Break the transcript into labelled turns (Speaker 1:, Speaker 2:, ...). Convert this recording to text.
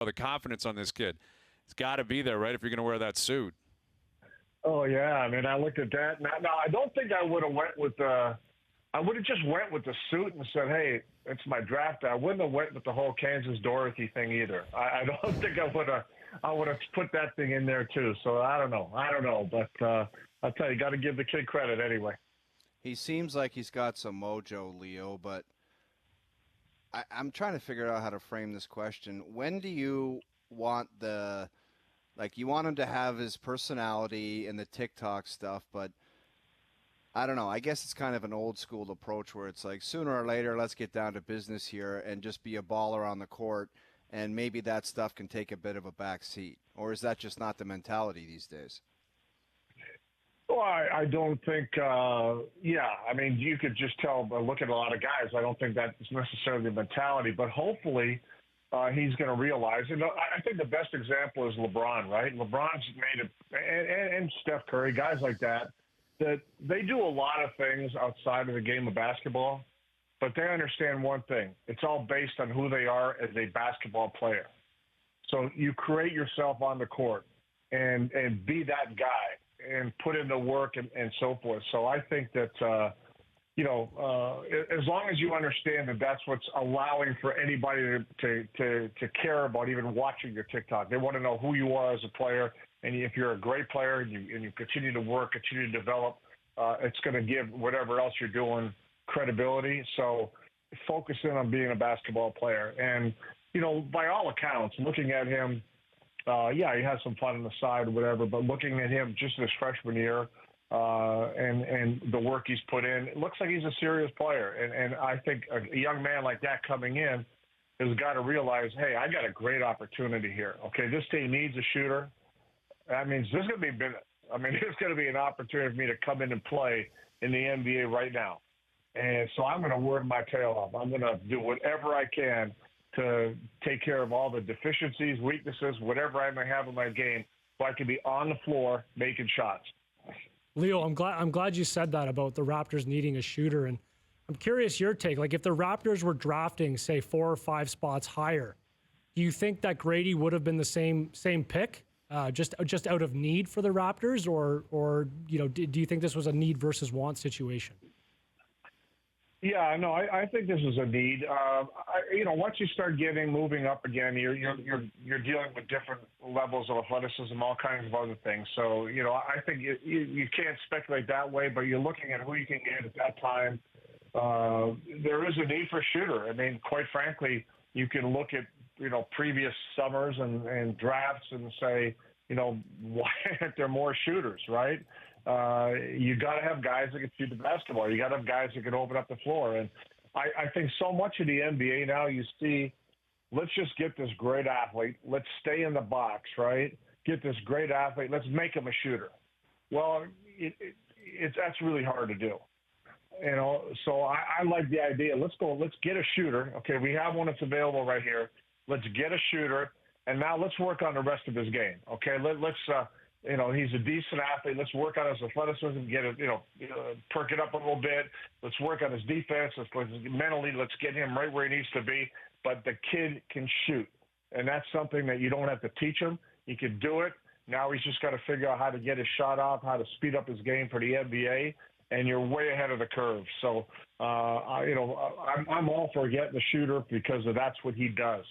Speaker 1: The confidence on this kid, it's got to be there, right? If you're going to wear that suit.
Speaker 2: Oh yeah, I mean, I looked at that. Now I don't think I would have went with the. I would have just went with the suit and said, "Hey, it's my draft." I wouldn't have went with the whole Kansas Dorothy thing either. I don't think I would have. I would have put that thing in there too. So I don't know. But I'll tell you, got to give the kid credit anyway.
Speaker 3: He seems like he's got some mojo, Leo, but I'm trying to figure out how to frame this question. When do you want you want him to have his personality and the TikTok stuff, but I don't know. I guess it's kind of an old school approach where it's like sooner or later, let's get down to business here and just be a baller on the court, and maybe that stuff can take a bit of a back seat. Or is that just not the mentality these days?
Speaker 2: Well, I don't think, I mean, you could just tell by looking at a lot of guys, I don't think that's necessarily the mentality, but hopefully he's going to realize, and I think the best example is LeBron, right? LeBron's made it, and Steph Curry, guys like that they do a lot of things outside of the game of basketball, but they understand one thing. It's all based on who they are as a basketball player. So you create yourself on the court and be that guy and put in the work and so forth. So I think that, as long as you understand that that's what's allowing for anybody to care about even watching your TikTok. They want to know who you are as a player. And if you're a great player and you continue to work, continue to develop, it's going to give whatever else you're doing credibility. So focus in on being a basketball player. And, by all accounts, looking at him, he has some fun on the side or whatever, but looking at him just in his freshman year and the work he's put in, it looks like he's a serious player. And I think a young man like that coming in has got to realize, hey, I got a great opportunity here. Okay, this team needs a shooter. That means there's going to be an opportunity for me to come in and play in the NBA right now. And so I'm going to work my tail off. I'm going to do whatever I can to take care of all the deficiencies, weaknesses, whatever I may have in my game, so I can be on the floor making shots.
Speaker 4: Leo, I'm glad you said that about the Raptors needing a shooter, and I'm curious your take. Like, if the Raptors were drafting, say, 4 or 5 spots higher, do you think that Gradey would have been the same pick, just out of need for the Raptors, or do you think this was a need versus want situation?
Speaker 2: Yeah, no, I think this is a need. Once you start moving up again, you're dealing with different levels of athleticism, all kinds of other things. So, I think you can't speculate that way, but you're looking at who you can get at that time. There is a need for a shooter. I mean, quite frankly, you can look at, previous summers and drafts and say, why aren't there more shooters, right? You got to have guys that can shoot the basketball. You got to have guys that can open up the floor. And I think so much of the NBA now you see, let's just get this great athlete. Let's stay in the box, right? Get this great athlete. Let's make him a shooter. Well, that's really hard to do. So I like the idea. Let's get a shooter. Okay, we have one that's available right here. Let's get a shooter, and now let's work on the rest of his game. Okay, let's he's a decent athlete. Let's work on his athleticism, get it, perk it up a little bit. Let's work on his defense. Mentally, let's get him right where he needs to be. But the kid can shoot, and that's something that you don't have to teach him. He can do it. Now he's just got to figure out how to get his shot off, how to speed up his game for the NBA, and you're way ahead of the curve. So, I'm all for getting the shooter because that's what he does.